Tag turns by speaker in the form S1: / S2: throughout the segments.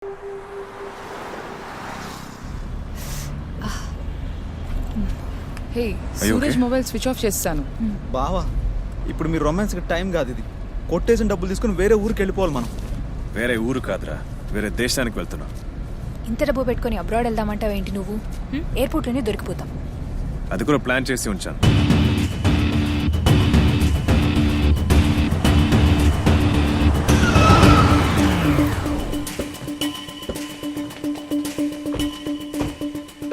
S1: హే Suraj mobile switch off చేస్తాను.
S2: బావా ఇప్పుడు మీ రొమాన్స్కి టైం కాదు ఇది. కొట్టేసిన డబ్బులు తీసుకుని వేరే ఊరికి వెళ్ళిపోవాలి మనం.
S3: వేరే ఊరు కాదురా, వేరే దేశానికి వెళ్తున్నాం.
S4: ఇంత డబ్బు పెట్టుకుని అబ్రాడ్ వెళ్దామంటావు ఏంటి నువ్వు? ఎయిర్పోర్ట్లోనే దొరికిపోతాం.
S3: అది కూడా ప్లాన్ చేసి ఉంచాను.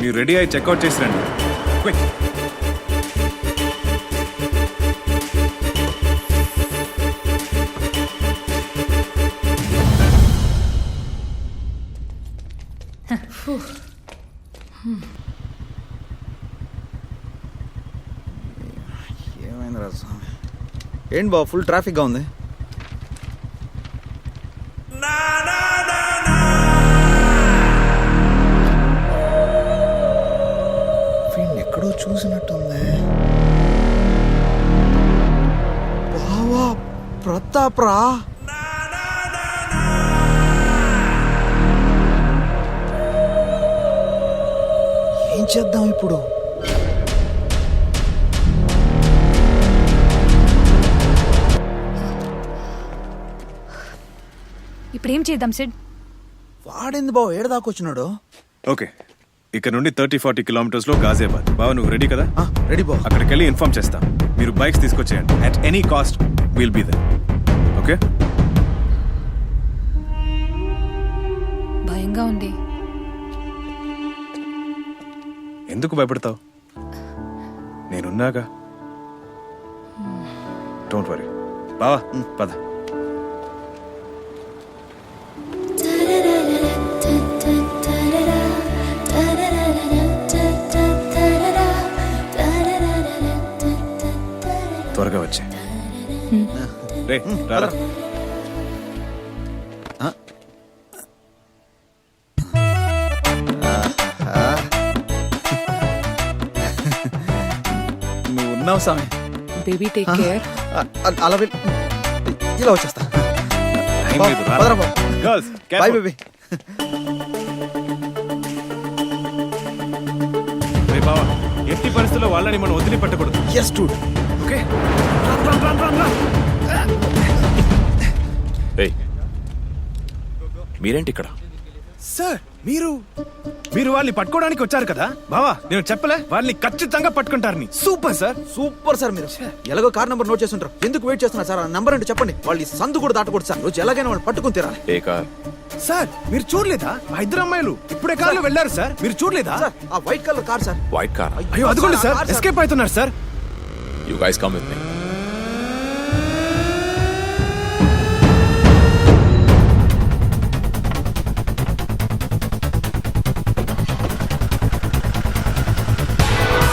S3: మీరు రెడీ అయ్యి చెక్అవుట్ చేసి రండి. క్విక్.
S2: ఏమైంది రా స్వామి? ఏంటి బావ ఫుల్ ట్రాఫిక్గా ఉంది? ఎక్కడో చూసినట్టుంది. బావా ప్రతాప్ రా. ఏం చేద్దాం ఇప్పుడు?
S4: ఇప్పుడు ఏం చేద్దాం సిడ్?
S2: వాడేంది బావ ఏడదాకొచ్చినాడు?
S3: ఓకే, ఇక్కడ నుండి 30-40 కిలోమీటర్స్ లో గాజియాబాద్. బావ నువ్వు రెడీ కదా?
S2: రెడీ బావ.
S3: అక్కడికి వెళ్ళి ఇన్ఫార్మ్ చేస్తాం. మీరు బైక్స్ తీసుకొచ్చేయండి. At any cost will be there. Okay?
S4: భయంగా ఉంది.
S3: ఎందుకు భయపడతావు? నేనున్నాగా. Don't worry. బావా పద. త్వరగా వచ్చే. రే రారా.
S2: నువ్వు ఉన్నావు స్వామి.
S1: Baby take care.
S2: అలా ఇలా వచ్చేస్తా.
S3: Girls
S2: bye baby.
S3: రే బావా, ఎట్టి పరిస్థితుల్లో వాళ్ళని మనం వదిలి పెట్టకూడదు.
S2: Yes dude.
S3: ఓకే?
S5: మీరేంటి ఇక్కడ?
S3: సార్ మీరు వాళ్ళని పట్టుకోవడానికి వచ్చారు కదా బావా. నేను చెప్పలే వాళ్ళని ఖచ్చితంగా పట్టుకుంటారని. Super sir,
S2: super sir. మీరు ఎలాగో కార్ నెంబర్ నోట్ చేస్తుంటారు. ఎందుకు వెయిట్ చేస్తున్నారు సార్? ఆ నెంబర్ అంటే చెప్పండి. వాళ్ళు ఈ సందు కూడా దాటకూడదు సార్. రోజు ఎలాగైనా వాళ్ళు పట్టుకుని తీరాలి.
S5: ఏ కార్?
S3: సార్ మీరు చూడలేదా? ఆ ఇద్దరు అమ్మాయిలు ఇప్పుడే కార్లో వెళ్ళారు సార్. మీరు చూడలేదా?
S2: సార్ ఆ white colour car sir.
S5: White car?
S3: అయ్యో అదిగోండి సార్, ఎస్కేప్ అవుతున్నారు sir.
S5: You guys come with me.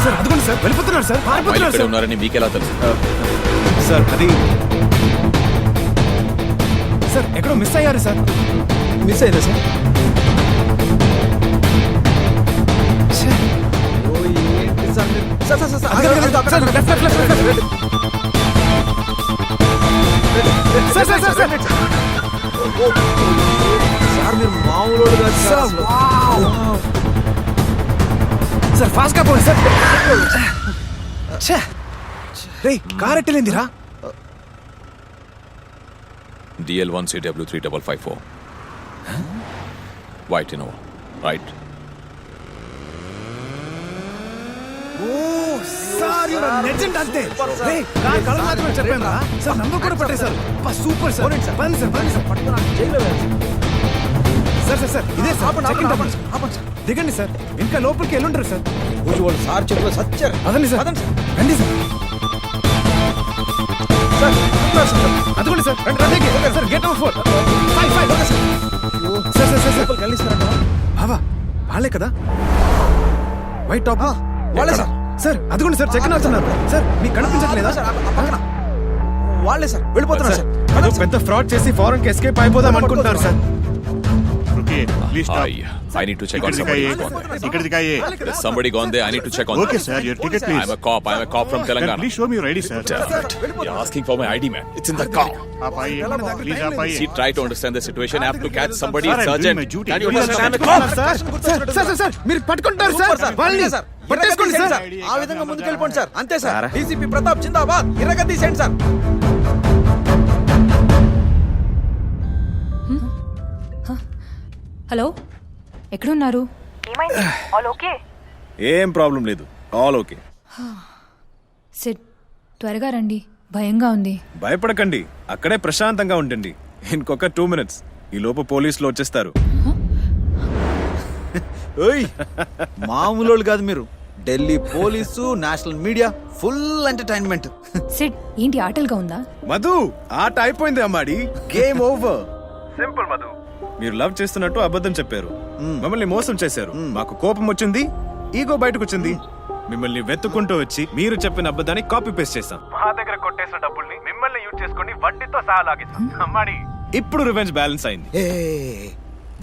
S3: Sir అదిగోండి సార్, వెళ్ళిపోతున్నారు సార్. పారిపోతున్నారు
S5: ఇక్కడ
S3: సార్.
S5: ఉన్నారని మీకెలా తెలుసు?
S3: సార్ అది సార్ ఎక్కడో మిస్ అయ్యారు సార్.
S2: మిస్ అయిందా సార్? ఓ ఏంటి సార్ మీరు? సార్ సార్ సార్
S3: అక్కడ,
S2: అక్కడ,
S3: సార్,
S2: అక్కడ,
S3: left, left, left, left. Sir sir sir sir
S2: sir మీరు మామూలు కాదు సార్ అసలు.
S3: సార్ ఫాస్ట్ గా పోండి సార్. రే కార్ ఎట్టలేందిరా?
S5: DL1CW3554 white Innova, right?
S3: Sir you are legend అంతే. రే కార్ కలర్ మాత్రమే చెప్పాను రా సార్. నంబర్ కూడా పట్టేశారు. Super sir. పని సార్, పని సార్.
S2: పట్టుకున్నాను జైల్లో వేయాలి.
S3: సార్ సార్ సార్ ఇదే సార్.
S2: ఆపండి,
S3: చెకింగ్
S2: ఆపండి,
S3: తప్పండి.
S2: ఆపండి సార్.
S3: దిగండి సార్. ఇంకా లోపలికి వెళ్ళుంటారు సార్.
S2: రోజు వాళ్ళు సార్ చెప్పులు సచ్చారు.
S3: అదండి సార్.
S2: అదండి సార్.
S3: రండి సార్.
S2: సార్ చెప్తున్నారు సార్.
S3: అదిగోండి సార్. రండి sir. Gate number 4. 5
S2: okay sir.
S3: Sir sir sir
S2: లోపలికి వెళ్ళిస్తారంట.
S3: బావా వాళ్ళే కదా వైట్ టాప్?
S2: వాళ్ళే సార్.
S3: సార్ అదిగోండి సార్, చెక్ అవుతున్నారు సార్. మీకు కనిపించట్లేదా?
S2: సార్ ఆ పక్కన వాళ్ళే సార్. వెళ్ళిపోతున్నారు సార్.
S3: అదో పెద్ద ఫ్రాడ్ చేసి ఫారెన్ కి ఎస్కేప్ అయిపోదాం అనుకుంటున్నారు sir.
S5: రుకి
S6: Please stop.
S5: I need to check on somebody who's gone there.
S6: ఇక్కడ దిగాయే.
S5: There's somebody gone there. I need to check on
S6: Okay,
S5: them.
S6: sir. Your ticket, please.
S5: I'm a cop. I'm a cop from
S6: Then
S5: Telangana.
S6: please show me your ID, sir.
S5: You're asking for my ID, man. It's in the car.
S6: आप आइए. Please आप आइए.
S5: See, try to understand the situation. I have to catch somebody.
S6: Sir,
S5: It's
S6: I'm doing
S5: urgent.
S6: my duty.
S5: Can you
S6: Please
S5: understand? I'm a
S3: sir
S5: cop.
S3: Sir sir మీరు పట్టుకుంటారు sir వాళ్ళని పట్టేసుకోండి sir.
S2: ఆ విధంగా ముందుకెళ్ళిపోండి sir. అంతే sir. DCP Pratap జిందాబాద్. ఇరగ తీసేయండి sir.
S4: Hello ఎక్కడున్నారు?
S3: ఏం ప్రాబ్లం లేదు, ఆల్ ఓకే.
S4: సిడ్ త్వరగా రండి, భయంగా ఉంది.
S3: భయపడకండి, అక్కడే ప్రశాంతంగా ఉండండి. ఇంకొక 2 minutes ఈ లోపు పోలీసులు వచ్చేస్తారు.
S2: ఓయ్ మామూలు కాదు మీరు. Delhi police, national media, full entertainment.
S4: Sid ఏంటి ఆటలుగా ఉందా?
S3: మధు, ఆట అయిపోయింది అమ్మాడి, గేమ్ ఓవర్. సింపుల్ మధు, మీరు లవ్ చేస్తున్నట్టు అబద్ధం చెప్పారు, మమ్మల్ని మోసం చేశారు, మాకు కోపం వచ్చింది, ఈగో బయటకు వచ్చింది, మిమ్మల్ని వెతుకుంటూ వచ్చి మీరు చెప్పిన అబద్ధాన్ని కాపీ పేస్ట్ చేశాం. మా దగ్గర కొట్టేసిన డబ్బుల్ని మిమ్మల్ని యూజ్ చేసుకొని వడ్డీతో సహా లాగేశాం. అమ్మాడి ఇప్పుడు రివెంజ్ బ్యాలెన్స్ అయింది.
S2: ఏ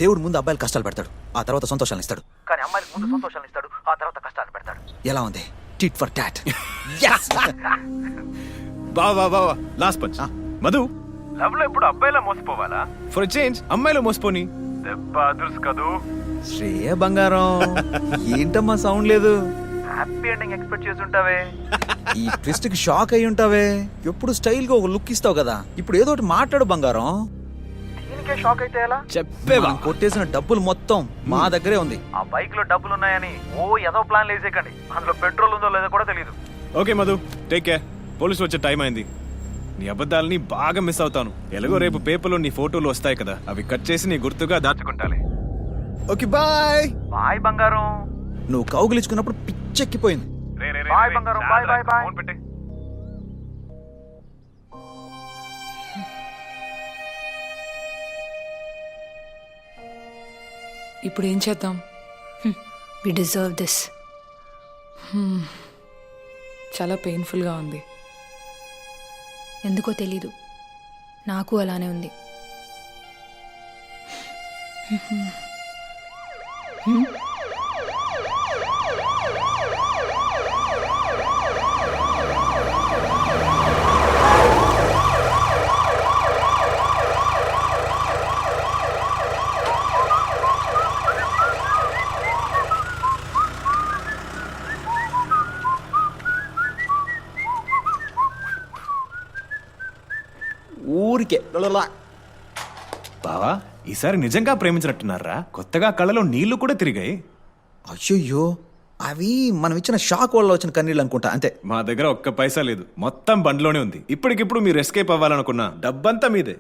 S2: దేవుడు ముందు అబ్బాయిలు కష్టాలు పెడతాడు, ఆ తర్వాత సంతోషాలు ఇస్తాడు. కానీ అమ్మాయిలు ముందు సంతోషాలు ఇస్తాడు, ఆ తర్వాత కష్టాలు పెడతాడు. ఎలా ఉంది? Tit for tat.
S3: బావా బావా, లాస్ట్ పంచ్. మధు, లవ్ లో ఎప్పుడు అబ్బాయిలా మోసపోవాలా? ఫర్ చేంజ్ అమ్మాయిలో మోసపోని. దెబ్బ అదుర్స్ కదూ.
S2: శ్రేయ బంగారం, ఏంటమ్మా సౌండ్ లేదు?
S3: హ్యాపీ ఎండింగ్ ఎక్స్పెక్ట్ చేసి ఉంటావే.
S2: ఈ ట్విస్ట్ కి షాక్ అయి ఉంటావే. ఎప్పుడు స్టైల్ గా ఒక లుక్ ఇస్తావు కదా, ఇప్పుడు ఏదో ఒకటి మాట్లాడు బంగారం.
S3: దీనికే షాక్ అయితే ఎలా?
S2: చెప్పేవా, కొట్టేసిన డబ్బులు మొత్తం మా దగ్గరే ఉంది.
S3: ఆ బైక్ లో డబ్బులు ఉన్నాయని ఏదో ప్లాన్ లేసేకండి, అందులో పెట్రోల్ ఉందో లేదో కూడా తెలియదు. Okay Madhu, take care. పోలీసులు వచ్చే టైం అయింది. నీ అబద్ధాలని బాగా మిస్ అవుతాను. ఎలాగో రేపు పేపర్లో నీ ఫోటోలు వస్తాయి కదా, అవి కట్ చేసి నీ గుర్తుగా దాచుకుంటాలే. Okay bye. బాయ్ బంగారం.
S2: నువ్వు కౌగిలించుకున్నప్పుడు పిచ్చెక్కిపోయింది.
S3: బాయ్ బంగారం, బాయ్ బాయ్ బాయ్. ఫోన్ పెట్టే.
S1: ఇప్పుడు ఏం చేద్దాం?
S4: We deserve this.
S1: చాలా పెయిన్ఫుల్గా ఉంది.
S4: ఎందుకో తెలీదు, నాకు అలానే ఉంది.
S2: ఊరికే
S3: బావా, ఈసారి నిజంగా ప్రేమించినట్టున్నారా? కొత్తగా కళ్ళలో నీళ్లు కూడా తిరిగాయి.
S2: అయ్యో, అవి మనం ఇచ్చిన షాక్ వల్ల వచ్చిన కన్నీళ్ళు అనుకుంటా, అంతే.
S3: మా దగ్గర ఒక్క పైసా లేదు, మొత్తం బండ్లోనే ఉంది. ఇప్పటికిప్పుడు మీరు ఎస్కేప్ అవ్వాలనుకున్నా డబ్బంతా మీదే.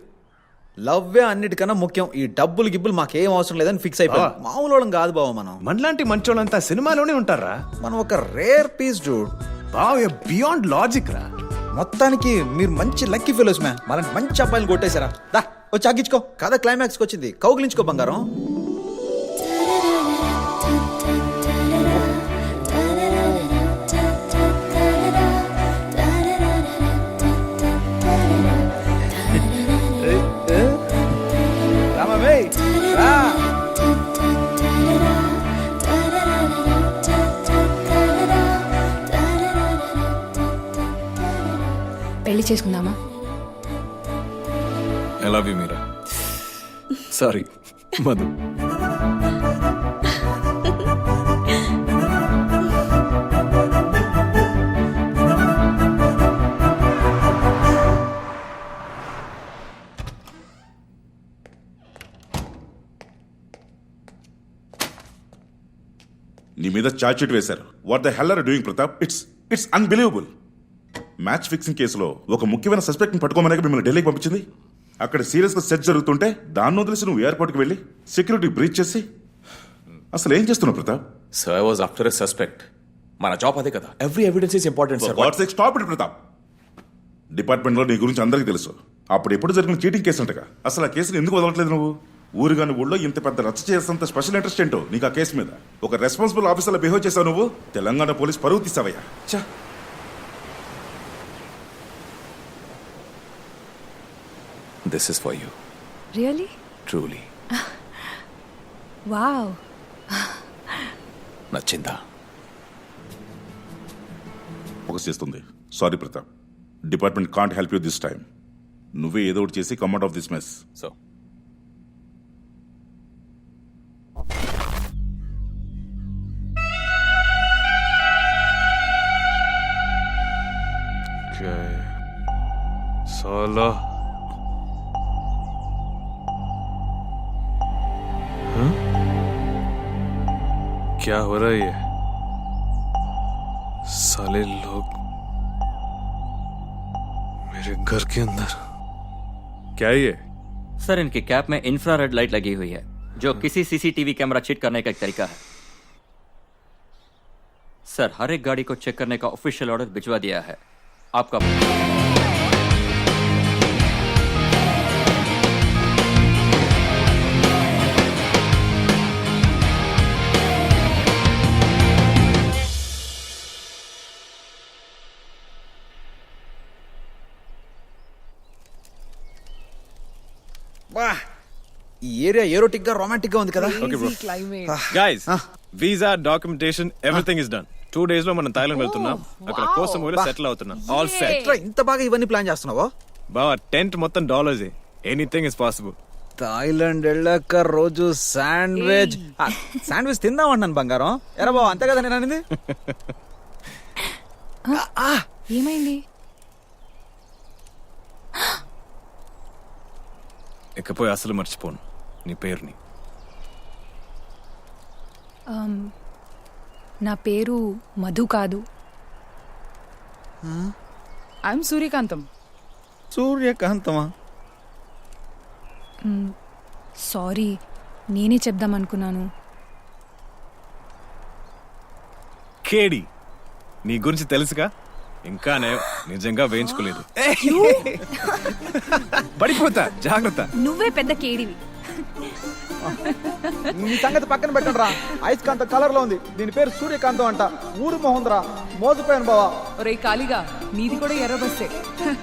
S2: లవ్వే అన్నిటికన్నా ముఖ్యం. ఈ డబ్బులు గిబ్బులు మాకేం అవసరం లేదని ఫిక్స్ అయిపోయాం. మామూలు వాళ్ళం కాదు బావ మనం.
S3: మనలాంటి మంచోళ్ళంతా సినిమాలోనే ఉంటారా?
S2: మనం ఒక రేర్ పీస్ డూడ్.
S3: బావ బియాండ్ లాజిక్ రా.
S2: మొత్తానికి మీరు మంచి లక్కీ ఫెలోస్ మ్యాన్. మనకి మంచి అబ్బాయిలు కొట్టేశారా? దా వచ్చి అగ్గించుకో. కథ క్లైమాక్స్కి వచ్చింది, కౌగిలించుకో బంగారం.
S4: పెళ్లి చేసుకుందామా?
S3: I love you Meera. Sorry Madhu.
S7: నీ మీద ఛార్జ్ షీట్ వేశారు. What the hell are doing Pratap? It's unbelievable. Match fixing కేసులో ఒక ముఖ్యమైన సస్పెక్ట్ ని పట్టుకోమని మిమ్మల్ని ఢిల్లీకి పంపించింది. అక్కడ సీరియస్ గా సెర్చ్ జరుగుతుంటే దాన్ని వదిలేసి నువ్వు ఎయిర్పోర్ట్కి వెళ్ళి సెక్యూరిటీ బ్రీచ్ చేసి అసలు ఏం చేస్తున్నావు Pratap?
S5: So I was after a suspect. మన జాబ్ అదే కదా. Every evidence is important, sir.
S7: What's stop it Pratap. Department లో నీ గురించి అందరికీ తెలుసు. అప్పుడు ఎప్పుడు జరిగిన చీటింగ్ కేసు అంటగా. అసలు ఆ కేసుని ఎందుకు వదలట్లేదు నువ్వు? ఊరుగాని ఊళ్ళో ఇంత పెద్ద రచ్చ చేసేంత స్పెషల్ ఇంట్రెస్ట్ ఏంటో నీకు ఆ కేసు మీద. ఒక రెస్పాన్సిబుల్ ఆఫీసర్లో బిహేవ్ చేసావు నువ్వు. తెలంగాణ పోలీస్ పరువు తీసావయ్యా. చా,
S5: This is for you.
S4: Really?
S5: Truly.
S4: Wow.
S5: నచ్చిందా?
S7: ఫోకస్ చేస్తుంది. Sorry Pratap, department can't help you this time. నువ్వే ఏదో ఒకటి చేసి come out of this mess.
S5: So
S3: साला क्या हो रहा है ये? साले लोग मेरे घर के अंदर क्या है ये?
S8: सर इनकी कैप में इंफ्रारेड लाइट लगी हुई है जो किसी सीसीटीवी कैमरा चीट करने का एक तरीका है। सर हर एक गाड़ी को चेक करने का ऑफिशियल ऑर्डर भिजवा दिया है आपका।
S2: వా, ఈ ఏరియా ఏరోటిక్ గా రొమాంటిక్ గా ఉంది కదా.
S1: Climate.
S3: Guys, visa, documentation, everything is done. 2 days లో మనం థాయిలాండ్ వెళ్తున్నాం. అక్కడ కోసం కూడా సెటిల్ అవుతున్నాం. All set.
S2: ఎట్లా ఇంత బాగా ఇవన్నీ ప్లాన్ చేస్తున్నావా?
S3: బావా టెంట్ మొత్తం dollars. Anything is possible.
S2: Thailand వెళ్ళాక రోజు శాండ్విచ్ శాండ్విచ్ తిందాం అన్నాను బంగారం. ఎరా బావ, అంతే కదా నేను అనేది.
S4: ఏమైంది?
S3: ఇకపోయి అసలు మర్చిపోను నీ పేరుని.
S4: నా పేరు మధు కాదు.
S1: I'm Suryakantham.
S2: సూర్యకాంతమా?
S4: సారీ, నేనే చెప్దాం అనుకున్నాను.
S3: కేడి, నీ గురించి తెలుసుగా. ఇంకానే నిజంగా వేయించుకోలేదు. పడిపోతా, జాగ్రత్త.
S4: నువ్వే పెద్ద కేడివి.
S2: నీ సంగతి పక్కన పెట్టండి రా. ఐస్కాంత కలర్ లో ఉంది, దీని పేరు సూర్యకాంతం అంట. ఊరు మోహన్ రా, మోసపోయాను బావా.
S1: ఒరే కాళీగా, నీది కూడా ఎర్ర బస్సే.